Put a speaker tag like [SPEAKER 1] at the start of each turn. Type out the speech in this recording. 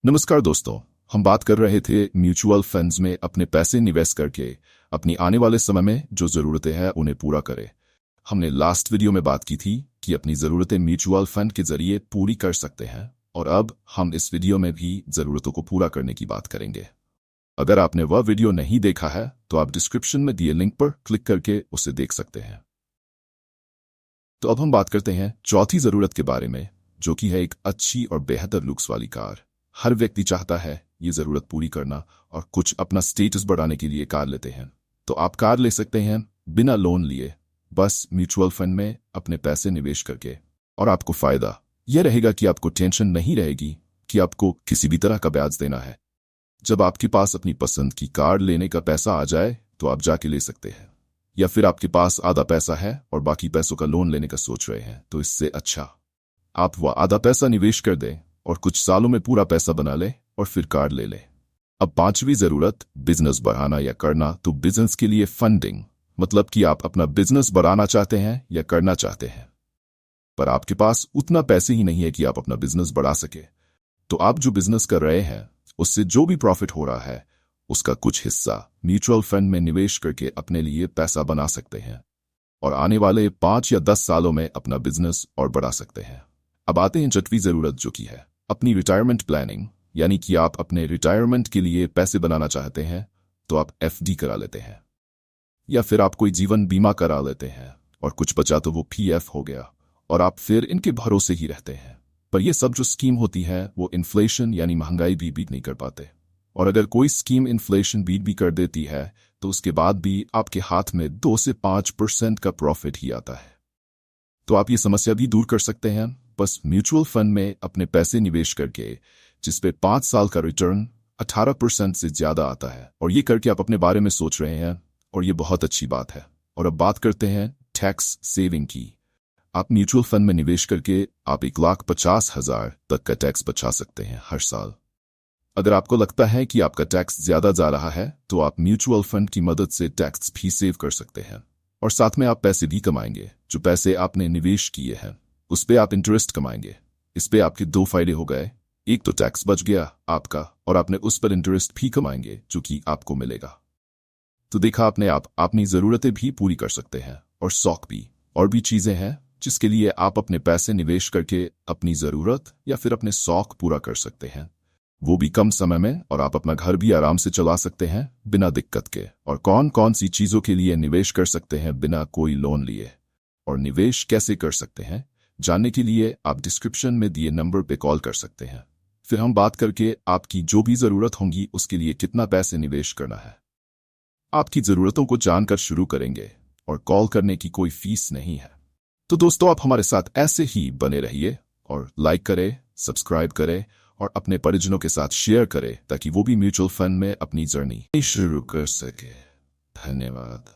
[SPEAKER 1] नमस्कार दोस्तों, हम बात कर रहे थे म्यूचुअल फंड्स में अपने पैसे निवेश करके अपनी आने वाले समय में जो ज़रूरतें हैं उन्हें पूरा करें। हमने लास्ट वीडियो में बात की थी कि अपनी ज़रूरतें म्यूचुअल फंड के जरिए पूरी कर सकते हैं और अब हम इस वीडियो में भी ज़रूरतों को पूरा करने की बात करेंगे। अगर आपने वह वीडियो नहीं देखा है तो आप डिस्क्रिप्शन में दिए लिंक पर क्लिक करके उसे देख सकते हैं। तो अब हम बात करते हैं चौथी ज़रूरत के बारे में, जो कि है एक अच्छी और बेहतर लुक्स वाली कार। हर व्यक्ति चाहता है ये ज़रूरत पूरी करना और कुछ अपना स्टेटस बढ़ाने के लिए कार लेते हैं। तो आप कार ले सकते हैं बिना लोन लिए, बस म्यूचुअल फंड में अपने पैसे निवेश करके। और आपको फ़ायदा यह रहेगा कि आपको टेंशन नहीं रहेगी कि आपको किसी भी तरह का ब्याज देना है। जब आपके पास अपनी पसंद की कार लेने का पैसा आ जाए तो आप जाके ले सकते हैं, या फिर आपके पास आधा पैसा है और बाकी पैसों का लोन लेने का सोच रहे हैं, तो इससे अच्छा आप वह आधा पैसा निवेश कर दें और कुछ सालों में पूरा पैसा बना ले और फिर कार ले ले। अब पांचवी जरूरत, बिजनेस बढ़ाना या करना। तो बिजनेस के लिए फंडिंग, मतलब कि आप अपना बिजनेस बढ़ाना चाहते हैं या करना चाहते हैं, पर आपके पास उतना पैसे ही नहीं है कि आप अपना बिजनेस बढ़ा सके। तो आप जो बिजनेस कर रहे हैं उससे जो भी प्रॉफिट हो रहा है उसका कुछ हिस्सा म्यूचुअल फंड में निवेश करके अपने लिए पैसा बना सकते हैं और आने वाले 5 या 10 सालों में अपना बिजनेस और बढ़ा सकते हैं। अब आते हैं छठवीं जरूरत, जो कि है अपनी रिटायरमेंट प्लानिंग, यानी कि आप अपने रिटायरमेंट के लिए पैसे बनाना चाहते हैं तो आप एफडी करा लेते हैं, या फिर आप कोई जीवन बीमा करा लेते हैं और कुछ बचा तो वो पीएफ हो गया और आप फिर इनके भरोसे ही रहते हैं। पर ये सब जो स्कीम होती है वो इन्फ्लेशन यानी महंगाई भी बीट नहीं कर पाते, और अगर कोई स्कीम इन्फ्लेशन बीट भी कर देती है तो उसके बाद भी आपके हाथ में 2 से 5% का प्रॉफिट ही आता है। तो आप ये समस्या भी दूर कर सकते हैं बस म्यूचुअल फंड में अपने पैसे निवेश करके, जिसपे 5 साल का रिटर्न 18% से ज्यादा आता है। और ये करके आप अपने बारे में सोच रहे हैं और ये बहुत अच्छी बात है। और अब बात करते हैं टैक्स सेविंग की। आप म्यूचुअल फंड में निवेश करके आप 1,50,000 तक का टैक्स बचा सकते हैं हर साल। अगर आपको लगता है कि आपका टैक्स ज्यादा जा रहा है तो आप म्यूचुअल फंड की मदद से टैक्स भी सेव कर सकते हैं और साथ में आप पैसे भी कमाएंगे। जो पैसे आपने निवेश किए हैं उस पे आप इंटरेस्ट कमाएंगे। इस पे आपके 2 फायदे हो गए, एक तो टैक्स बच गया आपका और आपने उस पर इंटरेस्ट भी कमाएंगे जो कि आपको मिलेगा। तो देखा आपने, आप अपनी ज़रूरतें भी पूरी कर सकते हैं और शौक भी। और भी चीज़ें हैं जिसके लिए आप अपने पैसे निवेश करके अपनी ज़रूरत या फिर अपने शौक पूरा कर सकते हैं, वो भी कम समय में, और आप अपना घर भी आराम से चला सकते हैं बिना दिक्कत के। और कौन कौन सी चीज़ों के लिए निवेश कर सकते हैं बिना कोई लोन लिए और निवेश कैसे कर सकते हैं, जानने के लिए आप डिस्क्रिप्शन में दिए नंबर पे कॉल कर सकते हैं। फिर हम बात करके आपकी जो भी ज़रूरत होगी उसके लिए कितना पैसे निवेश करना है। आपकी ज़रूरतों को जानकर शुरू करेंगे और कॉल करने की कोई फीस नहीं है। तो दोस्तों, आप हमारे साथ ऐसे ही बने रहिए और लाइक करें, सब्सक्राइब करें और अपने परिजनों के साथ शेयर करें ताकि वो भी म्यूचुअल फंड में अपनी जर्नी शुरू कर सके। धन्यवाद।